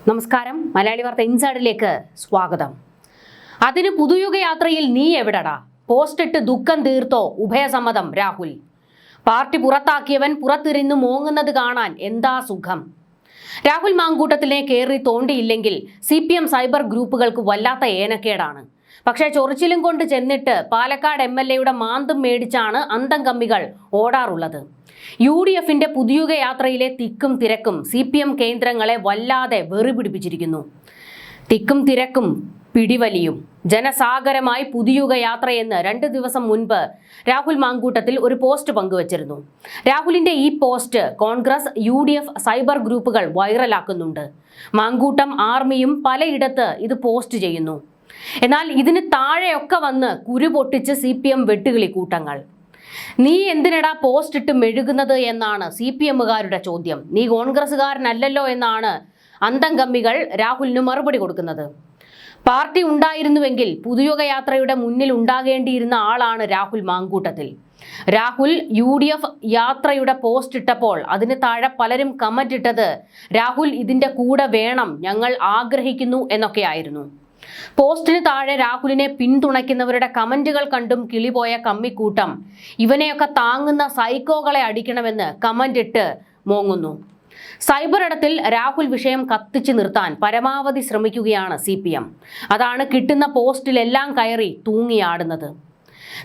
നമസ്കാരം, മലയാളി വാർത്ത ഇൻസൈഡിലേക്ക് സ്വാഗതം. അതിന് പുതുയുഗ യാത്രയിൽ നീ എവിടടാ? പോസ്റ്റിട്ട് ദുഃഖം തീർത്തോ ഉഭയസമ്മതം രാഹുൽ. പാർട്ടി പുറത്താക്കിയവൻ പുറത്തിരുന്ന് മോങ്ങുന്നത് കാണാൻ എന്താ സുഖം. രാഹുൽ മാങ്കൂട്ടത്തിനെ കയറി തോണ്ടിയില്ലെങ്കിൽ CPM സൈബർ ഗ്രൂപ്പുകൾക്ക് വല്ലാത്ത ഏനക്കേടാണ്. പക്ഷേ ചൊറിച്ചിലും കൊണ്ട് ചെന്നിട്ട് പാലക്കാട് MLA മാന്തും മേടിച്ചാണ് അന്തം കമ്മികൾ ഓടാറുള്ളത്. UDFന്റെ പുതുയുഗ യാത്രയിലെ തിക്കും തിരക്കും CPM കേന്ദ്രങ്ങളെ വല്ലാതെ വെറിപിടിപ്പിച്ചിരിക്കുന്നു. തിക്കും തിരക്കും പിടിവലിയും ജനസാഗരമായി പുതുയുഗ യാത്രയെന്ന് 2 ദിവസം മുൻപ് രാഹുൽ മാങ്കൂട്ടത്തിൽ ഒരു പോസ്റ്റ് പങ്കുവച്ചിരുന്നു. രാഹുലിന്റെ ഈ പോസ്റ്റ് കോൺഗ്രസ് UDF സൈബർ ഗ്രൂപ്പുകൾ വൈറലാക്കുന്നുണ്ട്. മാങ്കൂട്ടം ആർമിയും പലയിടത്ത് ഇത് പോസ്റ്റ് ചെയ്യുന്നു. എന്നാൽ ഇതിന് താഴെയൊക്കെ വന്ന് കുരു പൊട്ടിച്ച് CPM വെട്ടുകിളി കൂട്ടങ്ങൾ. നീ എന്തിനടാ പോസ്റ്റ് ഇട്ട് മെഴുകുന്നത് എന്നാണ് CPMകാരുടെ ചോദ്യം. നീ കോൺഗ്രസ്സുകാരനല്ലല്ലോ എന്നാണ് അന്തം കമ്മികൾ രാഹുലിന് മറുപടി കൊടുക്കുന്നത്. പാർട്ടി ഉണ്ടായിരുന്നുവെങ്കിൽ പുതുയുഗ യാത്രയുടെ മുന്നിൽ ഉണ്ടാകേണ്ടിയിരുന്ന ആളാണ് രാഹുൽ മാങ്കൂട്ടത്തിൽ. രാഹുൽ UDF യാത്രയുടെ പോസ്റ്റ് ഇട്ടപ്പോൾ അതിന് താഴെ പലരും കമന്റ് ഇട്ടത് രാഹുൽ ഇതിന്റെ കൂടെ വേണം, ഞങ്ങൾ ആഗ്രഹിക്കുന്നു എന്നൊക്കെയായിരുന്നു. പോസ്റ്റിന് താഴെ രാഹുലിനെ പിന്തുണയ്ക്കുന്നവരുടെ കമന്റുകൾ കണ്ടും കിളിപോയ കമ്മിക്കൂട്ടം ഇവനെയൊക്കെ താങ്ങുന്ന സൈക്കോകളെ അടിക്കണമെന്ന് കമന്റ് ഇട്ട് മോങ്ങുന്നു. സൈബർ ഇടത്തിൽ രാഹുൽ വിഷയം കത്തിച്ചു നിർത്താൻ പരമാവധി ശ്രമിക്കുകയാണ് CPM. അതാണ് കിട്ടുന്ന പോസ്റ്റിലെല്ലാം കയറി തൂങ്ങിയാടുന്നത്.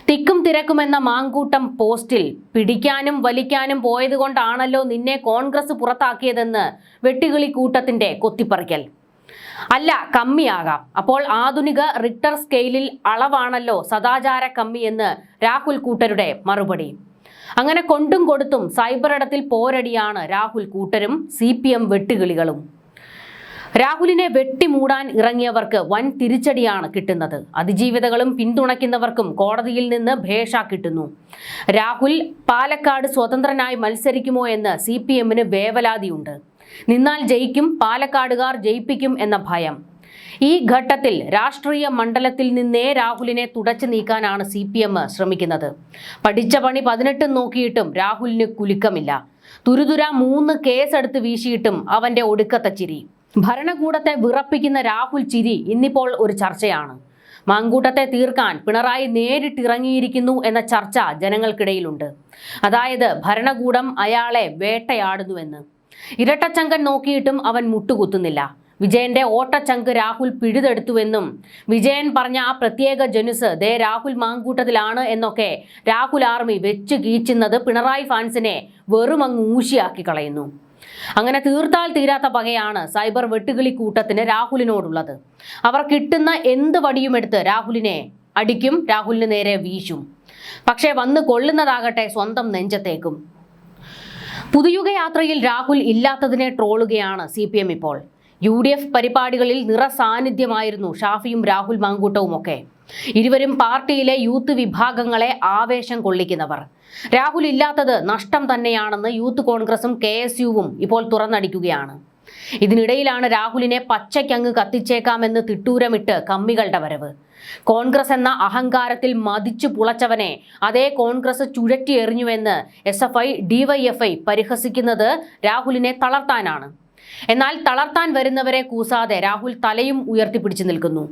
തിക്കും തിരക്കുമെന്ന മാങ്കൂട്ടം പോസ്റ്റിൽ പിടിക്കാനും വലിക്കാനും പോയതുകൊണ്ടാണല്ലോ നിന്നെ കോൺഗ്രസ് പുറത്താക്കിയതെന്ന് വെട്ടുകിളി കൂട്ടത്തിന്റെ കൊത്തിപ്പറിക്കൽ. അല്ല, കമ്മിയാകാം. അപ്പോൾ ആധുനിക റിക്ടർ സ്കെയിലിൽ അളവാണല്ലോ സദാചാര കമ്മി എന്ന് രാഹുൽ കൂട്ടരുടെ മറുപടി. അങ്ങനെ കൊണ്ടും കൊടുത്തും സൈബർ ഇടത്തിൽ പോരടിയാണ് രാഹുൽ കൂട്ടരും CPM വെട്ടുകിളികളും. രാഹുലിനെ വെട്ടിമൂടാൻ ഇറങ്ങിയവർക്ക് വൻ തിരിച്ചടിയാണ് കിട്ടുന്നത്. അതിജീവിതകളും പിന്തുണയ്ക്കുന്നവർക്കും കോടതിയിൽ നിന്ന് ഭേഷ കിട്ടുന്നു. രാഹുൽ പാലക്കാട് സ്വതന്ത്രനായി മത്സരിക്കുമോ എന്ന് CPMന് വേവലാതിയുണ്ട്. നിന്നാൽ ജയിക്കും, പാലക്കാടുകാർ ജയിപ്പിക്കും എന്ന ഭയം. ഈ ഘട്ടത്തിൽ രാഷ്ട്രീയ മണ്ഡലത്തിൽ നിന്നേ രാഹുലിനെ തുടച്ചു നീക്കാനാണ് CPM ശ്രമിക്കുന്നത്. പഠിച്ച പണി 18 നോക്കിയിട്ടും രാഹുലിന് കുലുക്കമില്ല. തുരുതുര 3 കേസെടുത്ത് വീശിയിട്ടും അവന്റെ ഒടുക്കത്തെ ചിരി. ഭരണകൂടത്തെ വിറപ്പിക്കുന്ന രാഹുൽ ചിരി ഇന്നിപ്പോൾ ഒരു ചർച്ചയാണ്. മാങ്കൂട്ടത്തെ തീർക്കാൻ പിണറായി നേരിട്ടിറങ്ങിയിരിക്കുന്നു എന്ന ചർച്ച ജനങ്ങൾക്കിടയിലുണ്ട്. അതായത് ഭരണകൂടം അയാളെ വേട്ടയാടുന്നുവെന്ന്. ഇരട്ടച്ചങ്കൻ നോക്കിയിട്ടും അവൻ മുട്ടുകുത്തുന്നില്ല. വിജയന്റെ ഓട്ടച്ചങ്ക് രാഹുൽ പിഴുതെടുത്തുവെന്നും വിജയൻ പറഞ്ഞ ആ പ്രത്യേക ജനുസ് ദേ രാഹുൽ മാങ്കൂട്ടത്തിലാണ് എന്നൊക്കെ രാഹുൽ ആർമി വെച്ച് കീച്ചുന്നത് പിണറായി ഫാൻസിനെ വെറുമങ്ങ് ഊശിയാക്കി കളയുന്നു. അങ്ങനെ തീർത്താൽ തീരാത്ത പകയാണ് സൈബർ വെട്ടുകിളി കൂട്ടത്തിന് രാഹുലിനോടുള്ളത്. അവർ കിട്ടുന്ന എന്ത് വടിയുമെടുത്ത് രാഹുലിനെ അടിക്കും, രാഹുലിന് നേരെ വീശും. പക്ഷേ വന്ന് കൊള്ളുന്നതാകട്ടെ സ്വന്തം നെഞ്ചത്തേക്കും. പുതുയുഗ യാത്രയിൽ രാഹുൽ ഇല്ലാത്തതിനെ ട്രോളുകയാണ് CPM ഇപ്പോൾ. UDF പരിപാടികളിൽ നിറസാന്നിധ്യമായിരുന്നു ഷാഫിയും രാഹുൽ മാങ്കൂട്ടവും ഒക്കെ. ഇരുവരും പാർട്ടിയിലെ യൂത്ത് വിഭാഗങ്ങളെ ആവേശം കൊള്ളിക്കുന്നവർ. രാഹുൽ ഇല്ലാത്തത് നഷ്ടം തന്നെയാണെന്ന് യൂത്ത് കോൺഗ്രസും KSUവും ഇപ്പോൾ തുറന്നടിക്കുകയാണ്. ഇതിനിടയിലാണ് രാഹുലിനെ പച്ചയ്ക്കങ്ങ് കത്തിച്ചേക്കാമെന്ന് തിട്ടൂരമിട്ട് കമ്മികളുടെ വരവ്. കോൺഗ്രസ് എന്ന അഹങ്കാരത്തിൽ മതിച്ചു പുളച്ചവനെ അതേ കോൺഗ്രസ് ചുഴറ്റി എറിഞ്ഞുവെന്ന് SFI DYFI പരിഹസിക്കുന്നത് രാഹുലിനെ തളർത്താനാണ്. എന്നാൽ തളർത്താൻ വരുന്നവരെ കൂസാതെ രാഹുൽ തലയും ഉയർത്തിപ്പിടിച്ചു നിൽക്കുന്നു.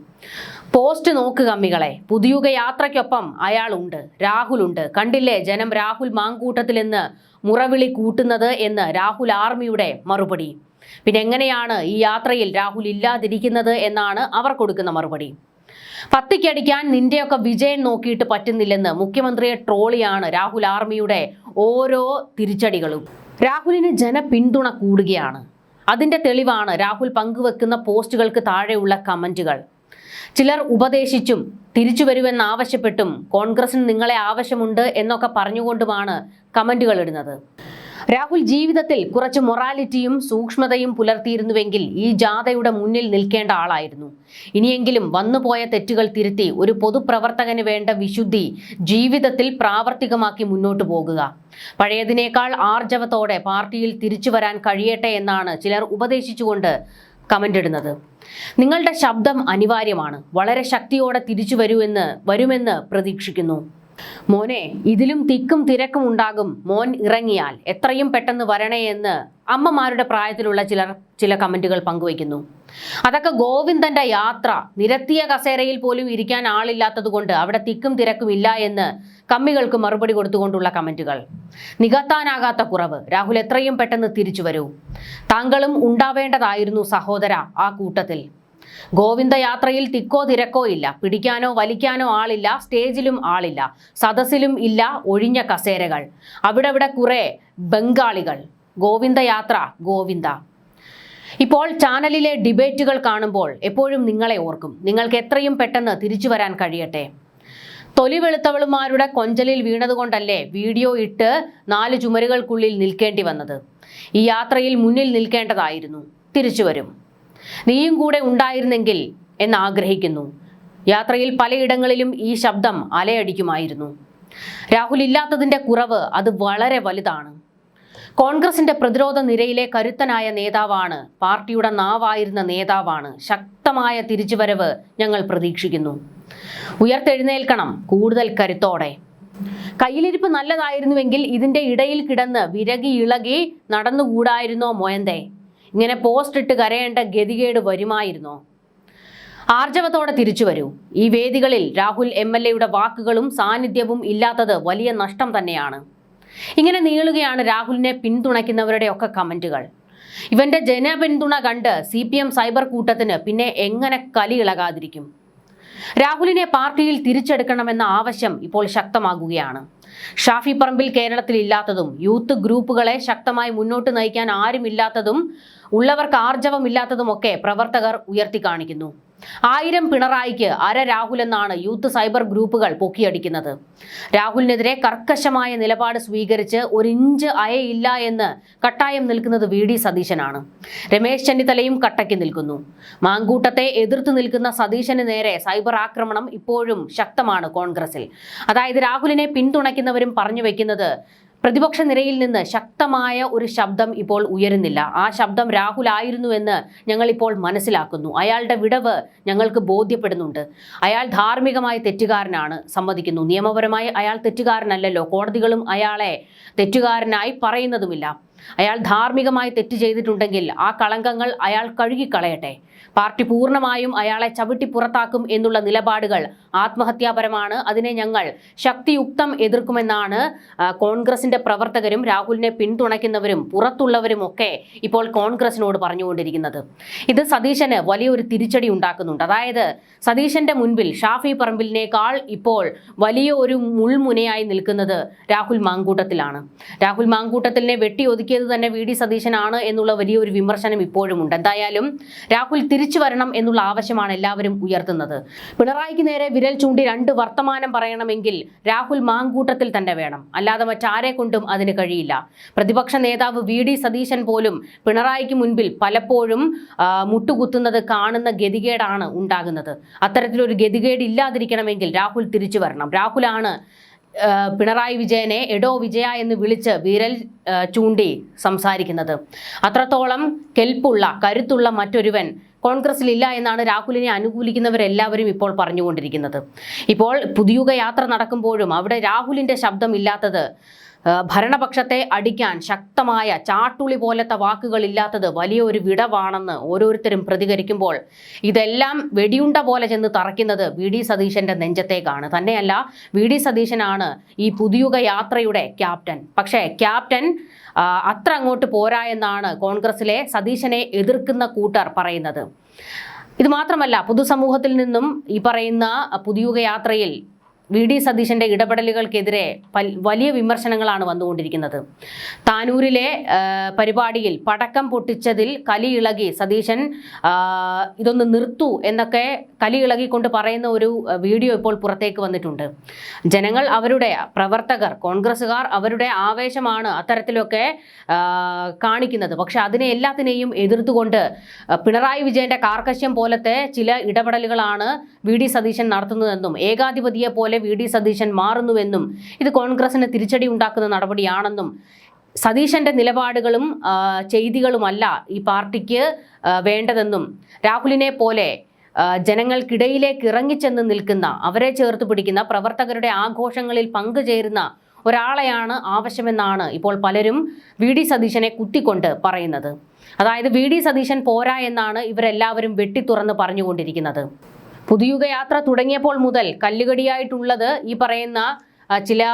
പോസ്റ്റ് നോക്ക് കമ്മികളെ, പുതുയുഗ യാത്രയ്ക്കൊപ്പം അയാളുണ്ട്, രാഹുലുണ്ട്. കണ്ടില്ലേ ജനം രാഹുൽ മാങ്കൂട്ടത്തിലെന്ന് മുറവിളി കൂട്ടുന്നത് എന്ന് രാഹുൽ ആർമിയുടെ മറുപടി. പിന്നെ എങ്ങനെയാണ് ഈ യാത്രയിൽ രാഹുൽ ഇല്ലാതിരിക്കുന്നത് എന്നാണ് അവർ കൊടുക്കുന്ന മറുപടി. പത്തിക്കടിക്കാൻ നിന്റെയൊക്കെ വിജയം നോക്കിയിട്ട് പറ്റുന്നില്ലെന്ന് മുഖ്യമന്ത്രിയെ ട്രോളിയാണ് രാഹുൽ ആർമിയുടെ ഓരോ തിരിച്ചടികളും. രാഹുലിന് ജനപിന്തുണ കൂടുകയാണ്. അതിന്റെ തെളിവാണ് രാഹുൽ പങ്കുവെക്കുന്ന പോസ്റ്റുകൾക്ക് താഴെയുള്ള കമന്റുകൾ. ചിലർ ഉപദേശിച്ചും തിരിച്ചു വരുമെന്നാവശ്യപ്പെട്ടും കോൺഗ്രസിന് നിങ്ങളെ ആവശ്യമുണ്ട് എന്നൊക്കെ പറഞ്ഞുകൊണ്ടുമാണ് കമന്റുകൾ ഇടുന്നത്. രാഹുൽ ജീവിതത്തിൽ കുറച്ച് മൊറാലിറ്റിയും സൂക്ഷ്മതയും പുലർത്തിയിരുന്നുവെങ്കിൽ ഈ ജാഥയുടെ മുന്നിൽ നിൽക്കേണ്ട ആളായിരുന്നു. ഇനിയെങ്കിലും വന്നുപോയ തെറ്റുകൾ തിരുത്തി ഒരു പൊതുപ്രവർത്തകന് വേണ്ട വിശുദ്ധി ജീവിതത്തിൽ പ്രാവർത്തികമാക്കി മുന്നോട്ട് പോകുക. പഴയതിനേക്കാൾ ആർജവത്തോടെ പാർട്ടിയിൽ തിരിച്ചു വരാൻ കഴിയട്ടെ എന്നാണ് ചിലർ ഉപദേശിച്ചുകൊണ്ട് കമന്റ് ഇടുന്നത്. നിങ്ങളുടെ ശബ്ദം അനിവാര്യമാണ്. വളരെ ശക്തിയോടെ തിരിച്ചു വരുമെന്ന് പ്രതീക്ഷിക്കുന്നു. മോനെ, ഇതിലും തിക്കും തിരക്കും ഉണ്ടാകും. മോൻ ഇറങ്ങിയാൽ എത്രയും പെട്ടെന്ന് വരണേ എന്ന് അമ്മമാരുടെ പ്രായത്തിലുള്ള ചില കമന്റുകൾ പങ്കുവയ്ക്കുന്നു. അതൊക്കെ ഗോവിന്ദന്റെ യാത്ര, നിരത്തിയ കസേരയിൽ പോലും ഇരിക്കാൻ ആളില്ലാത്തത് കൊണ്ട് അവിടെ തിക്കും തിരക്കും ഇല്ല എന്ന് കമ്മികൾക്ക് മറുപടി കൊടുത്തുകൊണ്ടുള്ള കമന്റുകൾ. നികത്താനാകാത്ത കുറവ്. രാഹുൽ എത്രയും പെട്ടെന്ന് തിരിച്ചു വരൂ. താങ്കളും ഉണ്ടാവേണ്ടതായിരുന്നു സഹോദര ആ കൂട്ടത്തിൽ. ഗോവിന്ദ യാത്രയിൽ തിക്കോ തിരക്കോ ഇല്ല, പിടിക്കാനോ വലിക്കാനോ ആളില്ല, സ്റ്റേജിലും ആളില്ല, സദസ്സിലും ഇല്ല ഒഴിഞ്ഞ കസേരകൾ, അവിടെ കുറെ ബംഗാളികൾ. ഗോവിന്ദ യാത്ര ഗോവിന്ദ. ഇപ്പോൾ ചാനലിലെ ഡിബേറ്റുകൾ കാണുമ്പോൾ എപ്പോഴും നിങ്ങളെ ഓർക്കും. നിങ്ങൾക്ക് എത്രയും പെട്ടെന്ന് തിരിച്ചു വരാൻ കഴിയട്ടെ. തൊലി വെളുത്തവളുമാരുടെ കൊഞ്ചലിൽ വീണതുകൊണ്ടല്ലേ വീഡിയോ ഇട്ട് 4 ചുമരുകൾക്കുള്ളിൽ നിൽക്കേണ്ടി വന്നത്. ഈ യാത്രയിൽ മുന്നിൽ നിൽക്കേണ്ടതായിരുന്നു. തിരിച്ചു വരും. നീയും കൂടെ ഉണ്ടായിരുന്നെങ്കിൽ എന്നാഗ്രഹിക്കുന്നു. യാത്രയിൽ പലയിടങ്ങളിലും ഈ ശബ്ദം അലയടിക്കുമായിരുന്നു. രാഹുൽ ഇല്ലാത്തതിന്റെ കുറവ് അത് വളരെ വലുതാണ്. കോൺഗ്രസിന്റെ പ്രതിരോധ നിരയിലെ കരുത്തനായ നേതാവാണ്, പാർട്ടിയുടെ നാവായിരുന്ന നേതാവാണ്. ശക്തമായ തിരിച്ചുവരവ് ഞങ്ങൾ പ്രതീക്ഷിക്കുന്നു. ഉയർത്തെഴുന്നേൽക്കണം കൂടുതൽ കരുത്തോടെ. കയ്യിലിരിപ്പ് നല്ലതായിരുന്നുവെങ്കിൽ ഇതിന്റെ ഇടയിൽ കിടന്ന് വിരകി ഇളകി നടന്നുകൂടായിരുന്നോ മോയന്തേ? ഇങ്ങനെ പോസ്റ്റ് ഇട്ട് കരയേണ്ട ഗതികേട് വരുമായിരുന്നോ? ആർജവത്തോടെ തിരിച്ചു വരൂ. ഈ വേദികളിൽ രാഹുൽ MLA വാക്കുകളും സാന്നിധ്യവും ഇല്ലാത്തത് വലിയ നഷ്ടം തന്നെയാണ്. ഇങ്ങനെ നീളുകയാണ് രാഹുലിനെ പിന്തുണയ്ക്കുന്നവരുടെ ഒക്കെ കമന്റുകൾ. ഇവന്റെ ജനപിന്തുണ കണ്ട് CPM സൈബർ കൂട്ടത്തിന് പിന്നെ എങ്ങനെ കലി ഇളകാതിരിക്കും? രാഹുലിനെ പാർട്ടിയിൽ തിരിച്ചെടുക്കണമെന്ന ആവശ്യം ഇപ്പോൾ ശക്തമാകുകയാണ്. ഷാഫി പറമ്പിൽ കേരളത്തിൽ ഇല്ലാത്തതും, യൂത്ത് ഗ്രൂപ്പുകളെ ശക്തമായി മുന്നോട്ട് നയിക്കാൻ ആരുമില്ലാത്തതും, ഉള്ളവർക്ക് ആർജവമില്ലാത്തതുമൊക്കെ പ്രവർത്തകർ ഉയർത്തി കാണിക്കുന്നു. 1000 പിണറായിക്ക് അര രാഹുൽ എന്നാണ് യൂത്ത് സൈബർ ഗ്രൂപ്പുകൾ പൊക്കിയടിക്കുന്നത്. രാഹുലിനെതിരെ കർക്കശമായ നിലപാട് സ്വീകരിച്ച് 1 ഇഞ്ച് അയയില്ല എന്ന് കട്ടായം നിൽക്കുന്നത് VD സതീശനാണ്. രമേശ് ചെന്നിത്തലയും കട്ടയ്ക്ക് നിൽക്കുന്നു. മാങ്കൂട്ടത്തെ എതിർത്ത് നിൽക്കുന്ന സതീശന് നേരെ സൈബർ ആക്രമണം ഇപ്പോഴും ശക്തമാണ് കോൺഗ്രസിൽ. അതായത് രാഹുലിനെ പിന്തുണയ്ക്കുന്നവരും പറഞ്ഞു വെക്കുന്നത് പ്രതിപക്ഷ നിരയിൽ നിന്ന് ശക്തമായ ഒരു ശബ്ദം ഇപ്പോൾ ഉയരുന്നില്ല. ആ ശബ്ദം രാഹുൽ ആയിരുന്നുവെന്ന് ഞങ്ങളിപ്പോൾ മനസ്സിലാക്കുന്നു. അയാളുടെ വിടവ് ഞങ്ങൾക്ക് ബോധ്യപ്പെടുന്നുണ്ട്. അയാൾ ധാർമ്മികമായി തെറ്റുകാരനാണ്, സമ്മതിക്കുന്നു. നിയമപരമായി അയാൾ തെറ്റുകാരനല്ലല്ലോ. കോടതികളും അയാളെ തെറ്റുകാരനായി പറയുന്നതുമില്ല. അയാൾ ധാർമ്മികമായി തെറ്റ് ചെയ്തിട്ടുണ്ടെങ്കിൽ ആ കളങ്കങ്ങൾ അയാൾ കഴുകിക്കളയട്ടെ. പാർട്ടി പൂർണ്ണമായും അയാളെ ചവിട്ടി പുറത്താക്കും എന്നുള്ള നിലപാടുകൾ ആത്മഹത്യാപരമാണ്. അതിനെ ഞങ്ങൾ ശക്തിയുക്തം എതിർക്കുമെന്നാണ് കോൺഗ്രസിന്റെ പ്രവർത്തകരും രാഹുലിനെ പിന്തുണയ്ക്കുന്നവരും പുറത്തുള്ളവരും ഒക്കെ ഇപ്പോൾ കോൺഗ്രസിനോട് പറഞ്ഞുകൊണ്ടിരിക്കുന്നത്. ഇത് സതീശന് വലിയൊരു തിരിച്ചടി ഉണ്ടാക്കുന്നുണ്ട്. അതായത് സതീശന്റെ മുൻപിൽ ഷാഫി പറമ്പിലിനേക്കാൾ ഇപ്പോൾ വലിയ ഒരു മുൾമുനയായി നിൽക്കുന്നത് രാഹുൽ മാങ്കൂട്ടത്തിലാണ്. രാഹുൽ മാങ്കൂട്ടത്തിനെ വെട്ടിയൊതുക്കിയത് തന്നെ VD സതീശനാണ് എന്നുള്ള വലിയൊരു വിമർശനം ഇപ്പോഴുമുണ്ട്. എന്തായാലും രാഹുൽ തിരിച്ചു വരണം എന്നുള്ള ആവശ്യമാണ് എല്ലാവരും ഉയർത്തുന്നത്. പിണറായിക്ക് നേരെ വിരൽ ചൂണ്ടി 2 വർത്തമാനം പറയണമെങ്കിൽ രാഹുൽ മാങ്കൂട്ടത്തിൽ തന്നെ വേണം. അല്ലാതെ മറ്റാരെ കൊണ്ടും അതിന് കഴിയില്ല. പ്രതിപക്ഷ നേതാവ് VD സതീശൻ പോലും പിണറായിക്ക് മുൻപിൽ പലപ്പോഴും മുട്ടുകുത്തുന്നത് കാണുന്ന ഗതികേടാണ് ഉണ്ടാകുന്നത്. അത്തരത്തിലൊരു ഗതികേട് ഇല്ലാതിരിക്കണമെങ്കിൽ രാഹുൽ തിരിച്ചു വരണം. രാഹുലാണ് പിണറായി വിജയനെ എടോ വിജയ എന്ന് വിളിച്ച് വിരൽ ചൂണ്ടി സംസാരിക്കുന്നത്. അത്രത്തോളം കെൽപ്പുള്ള കരുത്തുള്ള മറ്റൊരുവൻ കോൺഗ്രസിലില്ല എന്നാണ് രാഹുലിനെ അനുകൂലിക്കുന്നവരെല്ലാവരും ഇപ്പോൾ പറഞ്ഞുകൊണ്ടിരിക്കുന്നത്. ഇപ്പോൾ പുതിയുഗ യാത്ര നടക്കുമ്പോഴും അവിടെ രാഹുലിന്റെ ശബ്ദമില്ലാത്തത്, ഭരണപക്ഷത്തെ അടിക്കാൻ ശക്തമായ ചാട്ടുളി പോലത്തെ വാക്കുകളില്ലാത്തത് വലിയൊരു വിടവാണെന്ന് ഓരോരുത്തരും പ്രതികരിക്കുമ്പോൾ ഇതെല്ലാം വെടിയുണ്ട പോലെ ചെന്ന് തറയ്ക്കുന്നത് VD സതീശന്റെ നെഞ്ചത്തേക്കാണ്. തന്നെയല്ല, VD സതീശനാണ് ഈ പുതിയുഗ യാത്രയുടെ ക്യാപ്റ്റൻ. പക്ഷേ ക്യാപ്റ്റൻ അത്ര അങ്ങോട്ട് പോരാ എന്നാണ് കോൺഗ്രസിലെ സതീശനെ എതിർക്കുന്ന കൂട്ടർ പറയുന്നത്. ഇത് മാത്രമല്ല, പൊതുസമൂഹത്തിൽ നിന്നും ഈ പറയുന്ന പുതിയുഗ യാത്രയിൽ VD സതീശന്റെ ഇടപെടലുകൾക്കെതിരെ വലിയ വിമർശനങ്ങളാണ് വന്നുകൊണ്ടിരിക്കുന്നത്. താനൂരിലെ പരിപാടിയിൽ പടക്കം പൊട്ടിച്ചതിൽ കലിയിളകി സതീശൻ ഇതൊന്ന് നിർത്തൂ എന്നൊക്കെ കലിയിളകിക്കൊണ്ട് പറയുന്ന ഒരു വീഡിയോ ഇപ്പോൾ പുറത്തേക്ക് വന്നിട്ടുണ്ട്. ജനങ്ങൾ, അവരുടെ പ്രവർത്തകർ, കോൺഗ്രസ്സുകാർ അവരുടെ ആവേശമാണ് അത്തരത്തിലൊക്കെ കാണിക്കുന്നത്. പക്ഷെ അതിനെ എല്ലാത്തിനെയും എതിർത്തുകൊണ്ട് പിണറായി വിജയന്റെ കാർക്കശ്യം പോലത്തെ ചില ഇടപെടലുകളാണ് VD സതീശൻ നടത്തുന്നതെന്നും ഏകാധിപതിയെ പോലെ VD സതീശൻ മാറുന്നുവെന്നും ഇത് കോൺഗ്രസിന് തിരിച്ചടി ഉണ്ടാക്കുന്ന നടപടിയാണെന്നും സതീശന്റെ നിലപാടുകളും ചെയ്തികളുമല്ല ഈ പാർട്ടിക്ക് വേണ്ടതെന്നും രാഹുലിനെ പോലെ ജനങ്ങൾക്കിടയിലേക്ക് ഇറങ്ങിച്ചെന്ന് നിൽക്കുന്ന, അവരെ ചേർത്ത് പിടിക്കുന്ന, പ്രവർത്തകരുടെ ആഘോഷങ്ങളിൽ പങ്കുചേരുന്ന ഒരാളെയാണ് ആവശ്യമെന്നാണ് ഇപ്പോൾ പലരും വി ഡി സതീശനെ കുത്തിക്കൊണ്ട് പറയുന്നത്. അതായത് വി ഡി സതീശൻ പോരാ എന്നാണ് ഇവരെല്ലാവരും വെട്ടിത്തുറന്ന് പറഞ്ഞുകൊണ്ടിരിക്കുന്നത്. പുതുയുഗ യാത്ര തുടങ്ങിയപ്പോൾ മുതൽ കല്ലുകടിയായിട്ടുള്ളത് ഈ പറയുന്ന ചില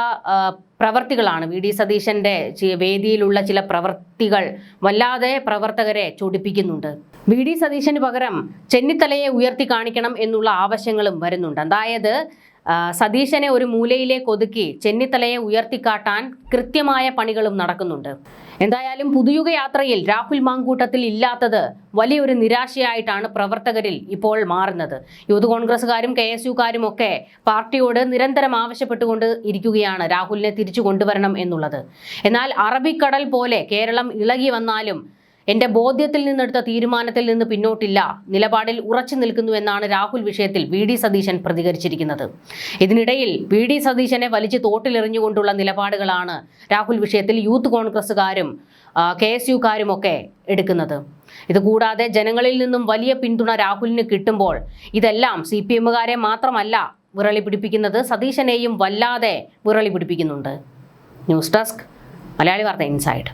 പ്രവർത്തികളാണ്. വി ഡി സതീശൻ്റെ വേദിയിലുള്ള ചില പ്രവർത്തികൾ വല്ലാതെ പ്രവർത്തകരെ ചൊടിപ്പിക്കുന്നുണ്ട്. വി ഡി സതീശന് പകരം ചെന്നിത്തലയെ ഉയർത്തി കാണിക്കണം എന്നുള്ള ആവശ്യങ്ങളും വരുന്നുണ്ട്. അതായത് സതീശനെ ഒരു മൂലയിലേക്ക് ഒതുക്കി ചെന്നിത്തലയെ ഉയർത്തിക്കാട്ടാൻ കൃത്യമായ പണികളും നടക്കുന്നുണ്ട്. എന്തായാലും പുതുയുഗ യാത്രയിൽ രാഹുൽ മാങ്കൂട്ടത്തിൽ ഇല്ലാത്തത് വലിയൊരു നിരാശയായിട്ടാണ് പ്രവർത്തകരിൽ ഇപ്പോൾ മാറുന്നത്. യൂത്ത് കോൺഗ്രസ്സുകാരും KSUക്കാരും ഒക്കെ പാർട്ടിയോട് നിരന്തരം ആവശ്യപ്പെട്ടുകൊണ്ട് ഇരിക്കുകയാണ് രാഹുലിനെ തിരിച്ചു കൊണ്ടുവരണം എന്നുള്ളത്. എന്നാൽ അറബിക്കടൽ പോലെ കേരളം ഇളകി വന്നാലും എൻ്റെ ബോധ്യത്തിൽ നിന്നെടുത്ത തീരുമാനത്തിൽ നിന്ന് പിന്നോട്ടില്ല, നിലപാടിൽ ഉറച്ചു നിൽക്കുന്നു എന്നാണ് രാഹുൽ വിഷയത്തിൽ വി ഡി സതീശൻ പ്രതികരിച്ചിരിക്കുന്നത്. ഇതിനിടയിൽ വി ഡി സതീശനെ വലിച്ചു തോട്ടിലെറിഞ്ഞുകൊണ്ടുള്ള നിലപാടുകളാണ് രാഹുൽ വിഷയത്തിൽ യൂത്ത് കോൺഗ്രസ്സുകാരും KSUക്കാരും ഒക്കെ എടുക്കുന്നത്. ഇതുകൂടാതെ ജനങ്ങളിൽ നിന്നും വലിയ പിന്തുണ രാഹുലിന് കിട്ടുമ്പോൾ ഇതെല്ലാം CPMകാരെ മാത്രമല്ല വിറളി പിടിപ്പിക്കുന്നത്, സതീശനെയും വല്ലാതെ വിറളി പിടിപ്പിക്കുന്നുണ്ട്. ന്യൂസ് ഡെസ്ക്, മലയാളി വാർത്ത ഇൻസൈഡ്.